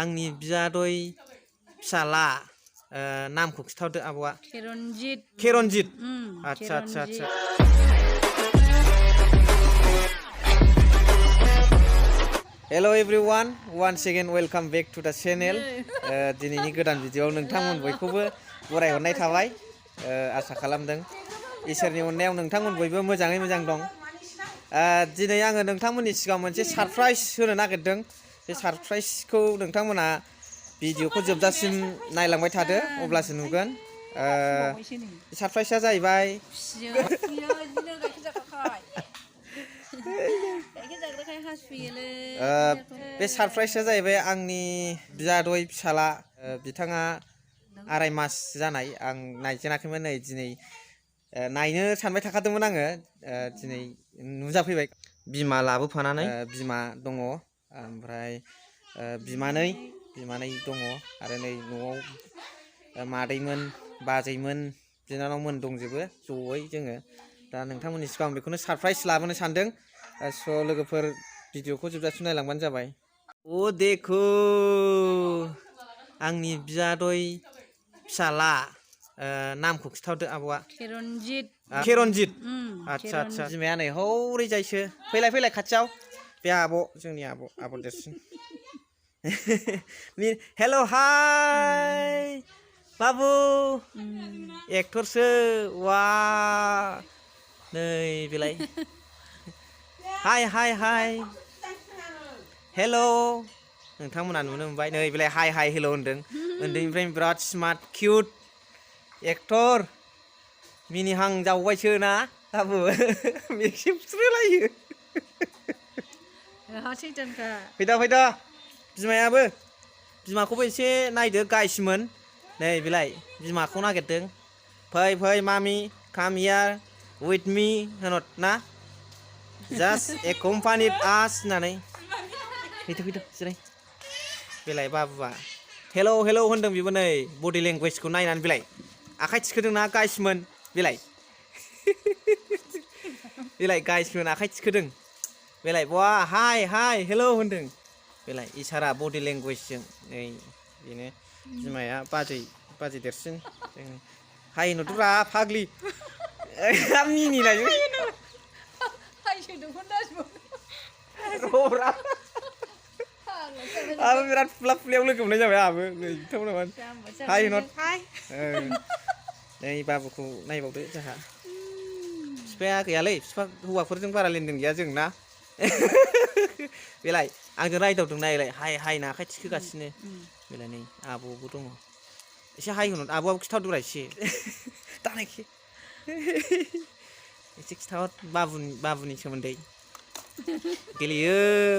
आंनि बियादै फिसाला नामखौ खिथाहरदो आब'आ। केरनजित आच्छा आच्छा आच्छा। Hello everyone once again welcome back to the channel। दिनैनि गोदान भिडिअआव नोंथांमोन बयखौबो बरायहरनाय थाबाय। आसा खालामदों इसोरनि अननायाव नोंथांमोन बयबो मोजाङै मोजां दं। दिनै आङो नोंथांमोननि सिगाङाव मोनसे सरप्राइज होनो नागिरदों। बे सरप्राइजखौ नोंथांमोना भिडिअखौ जोबजासिम नायलांबाय थादो अब्लासो नुगोन। सरप्राइजआ जाहैबाय बे सरप्राइजआ जाहैबाय आंनि बियादै फिसाला बिथाङा 2.5 मास जानाय। आं नायजेनाखैमोन, नै दिनै नायनो सानबाय थाखादोंमोन आङो। दिनै नुजाफैबाय बिमा लाबोफानानै। बिमा दङ ओमफ्राय बिमानै दङ आरो नै न'आव मादैमोन बाजैमोन बिनानावमोन दंजोबो जयै जोङो। दा नोंथांमोननि सिगाङाव बेखौनो सरप्राइज लाबोनो सानदों। स' लोगोफोर भिडिअखौ जोबजासिम नायलांबानो जाबाय। अ देखो आंनि बियादै फिसाला नामखौ खिथाहरदो आब'आ। केरनजित आच्छा आच्छा। बिमाया नै हौरै जायसो। फैलाय खाथियाव। बे आब' जोंनि आब' देरसिन। हेलो हाय बाबु एक्टरसो वा नै बेलाय हाय हेलो नोंथांमोना नुनो मोनबाय। नै बेलाय हाय हेलो होनदों। उन्दैनिफ्रायनो बिराद स्मार्ट किउट एक्टर। मिनिहां जाबावबायसो ना बाबु। मेसेबस्रोलायो। फैदा बिमायाबो। बिमाखौबो एसे नायदो गाइसमोन। नै बेलाय बिमाखौ नागिरदों। फै मामि काम हियार उइथ मी होनहर ना। जास्ट एक्कम्पानिड आस होननानै। फैदो जिराय। बेलाय बाबुआ हेलो होनदों बेबो। नै बडि लेंगुवेजखौ नायनानै बेलाय आखाइ थिखोदोंना गाइसमोन। बेलाय गाइसमोन आखाइ थिखोदों। बेलाय बवा हाय हेलो होनदों। बेलाय इसारा बडि लेंगुवेजजों। नै बेनो बिमाया बाजै देरसिन। हाय होनहरदोब्रा फाग्लि। मिनिनायजों आंबो बिराद फुलायाव लोगो मोननाय जाबाय। आंहाबो हाय होनहर। नै बाबुखौ नायबावदो जोंहा। बिफाया गैयालै, बिफा हौवाफोरजों बारा लेनदेन गैया जोंना। बेलाय आंजों रायदावदों नायलाय हाय ना आखाइ थिखोगासिनो। बेलाय नै आब'बो दङ। एसे हाय होनहर। आब'आबो खिथाहरदोब्रा एसे। दानायखि एसे खिथाहर बाबुनि सोमोन्दै। गेलेयो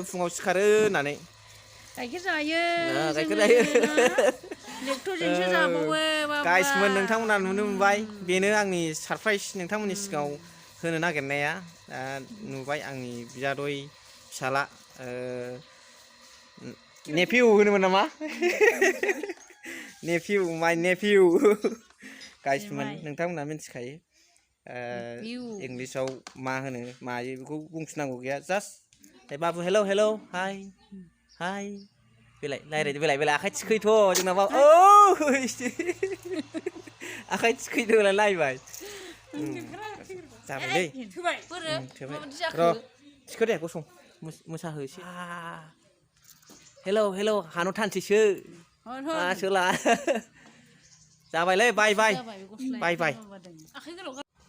फुङाव सिखारो होननानै। गाइखेर जायो। गाइसमोन नोंथांमोना नुनो मोनबाय। बेनो आंनि सरप्राइज नोंथांमोननि सिगाङाव होनो नागिरनाया। नुबाय आंनि बियादै फिसाला नेफिउ होनोमोन नामा। माय नेफिउ गाइसमोन नोंथांमोना मिथिखायो। इंलिसाव मा होनो मायो बेखौ बुंफिननांगौ गैया। जास्ट बाबु हेलो हाय बेलाय रायज्लायदो। बेलाय आखाइ थिखोथ' जोंनाबा। आखाइ थिखैदो नायबाय। जाबायलै र' थिखो दे गसं मोसाहो एसे। हेलो हानो थानसैसो आसोला। जाबायलै बाय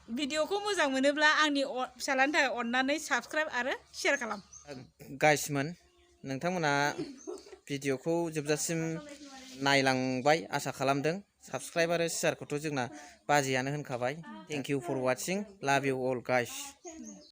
भिडिअखौ मोजां मोनोब्ला आंनि फिसालानि थाखाय अननानै साबस्क्राइब आरो शेयार खालाम। गाइसमोन नोंथांमोना भिडिअखौ जोबजासिम नायलांबाय आसा खालामदों। साबस्क्राइब आरो शेयारखौथ' जोंना बाजैयानो होनखाबाय। Thank you for watching. Love you all guys.